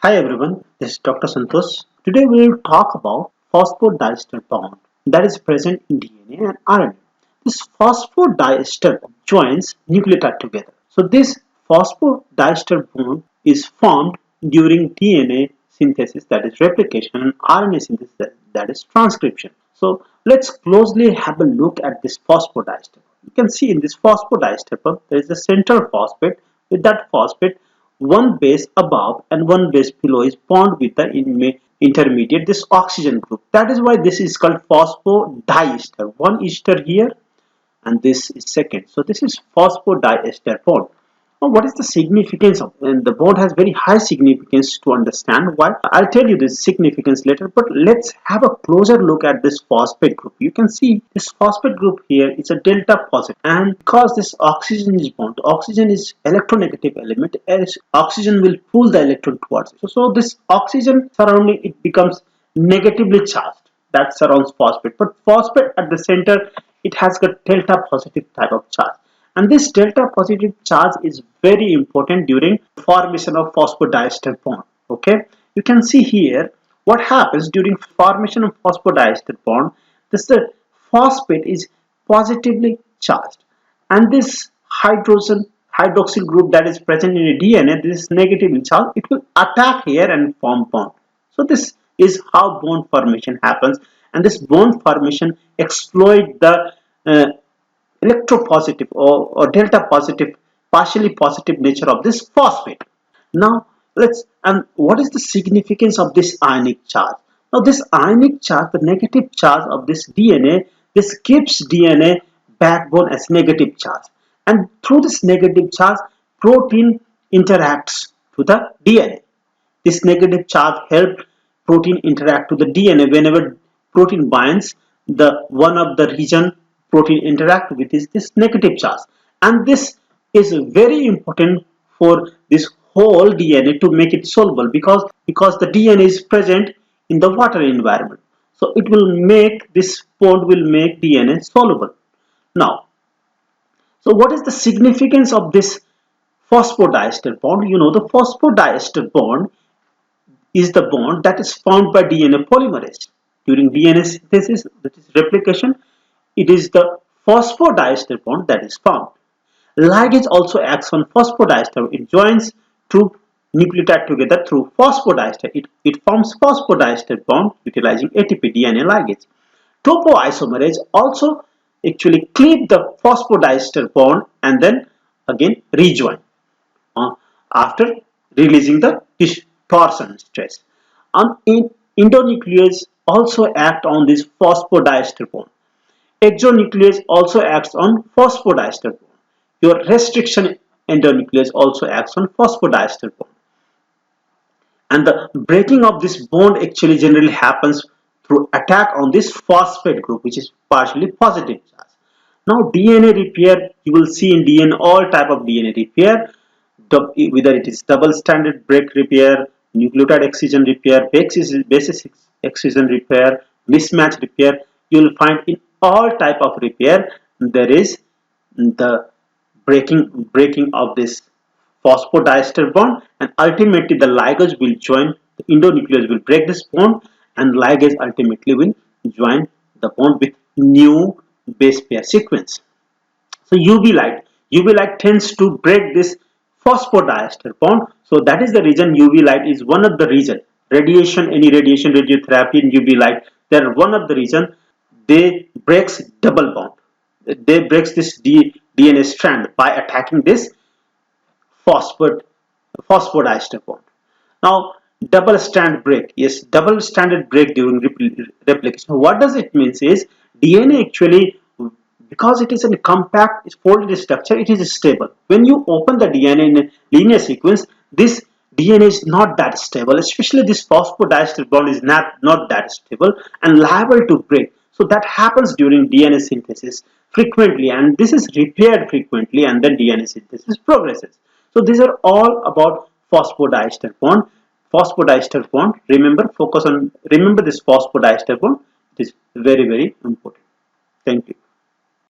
Hi everyone, this is Dr. Santosh. Today we will talk about phosphodiester bond that is present in DNA and RNA. This phosphodiester joins nucleotide together. So this phosphodiester bond is formed during DNA synthesis, that is replication, and RNA synthesis, that is transcription. So let's closely have a look at this phosphodiester. You can see in this phosphodiester bond there is a central phosphate. With that phosphate, one base above and one base below is bonded with the intermediate, this oxygen group. That is why this is called phosphodiester. One ester here and this is second. So this is phosphodiester bond. Now what is the significance of, and the bond has very high significance to understand why. I'll tell you this significance later, but let's have a closer look at this phosphate group. You can see this phosphate group here is a delta positive, and because this oxygen is bond, oxygen is electronegative element, as oxygen will pull the electron towards it. So this oxygen surrounding it becomes negatively charged, that surrounds phosphate, but phosphate at the center, it has got delta positive type of charge. And this delta positive charge is very important during formation of phosphodiester bond. Okay, you can see here what happens during formation of phosphodiester bond. The phosphate is positively charged, and this hydroxyl group that is present in a DNA, this is negatively charged. It will attack here and form bond. So this is how bond formation happens, and this bond formation exploit the electropositive or delta positive, partially positive nature of this phosphate. Now and what is the significance of this ionic charge? Now this ionic charge, the negative charge of this DNA, this keeps DNA backbone as negative charge, and through this negative charge protein interacts to the DNA. This negative charge helps protein interact to the DNA. Whenever protein binds, the one of the region protein interact with is this negative charge, and this is very important for this whole DNA to make it soluble, because the DNA is present in the water environment. So it will make this bond will make DNA soluble. Now, so what is the significance of this phosphodiester bond? You know, the phosphodiester bond is the bond that is formed by DNA polymerase during DNA synthesis, that is replication. It is the phosphodiester bond that is formed. Ligase also acts on phosphodiester. It joins two nucleotides together through phosphodiester. It forms phosphodiester bond utilizing ATP DNA ligase. Topoisomerase also actually cleave the phosphodiester bond and then again rejoin after releasing the torsion stress. Endonuclease also act on this phosphodiester bond. Exonuclease also acts on phosphodiester bond. Your restriction endonuclease also acts on phosphodiester bond. And the breaking of this bond actually generally happens through attack on this phosphate group, which is partially positive charge. Now DNA repair, you will see in DNA all type of DNA repair, whether it is double stranded break repair, nucleotide excision repair, basis excision repair, mismatch repair. You will find in all type of repair there is the breaking of this phosphodiester bond, and ultimately the ligase will join, the endonuclease will break this bond, and ligase ultimately will join the bond with new base pair sequence. So UV light tends to break this phosphodiester bond. So that is the reason UV light is one of the reason. Radiation, any radiation, radiotherapy in UV light, they are one of the reason they breaks double bond. They breaks this DNA strand by attacking this phosphodiester bond. Now double strand break, yes, double stranded break during replication. What does it mean is DNA actually, because it is a compact folded structure, it is stable. When you open the DNA in a linear sequence, this DNA is not that stable, especially this phosphodiester bond is not that stable and liable to break. So that happens during DNA synthesis frequently, and this is repaired frequently, and then DNA synthesis progresses. So these are all about phosphodiester bond. Phosphodiester bond, remember this phosphodiester bond. It is very, very important. Thank you.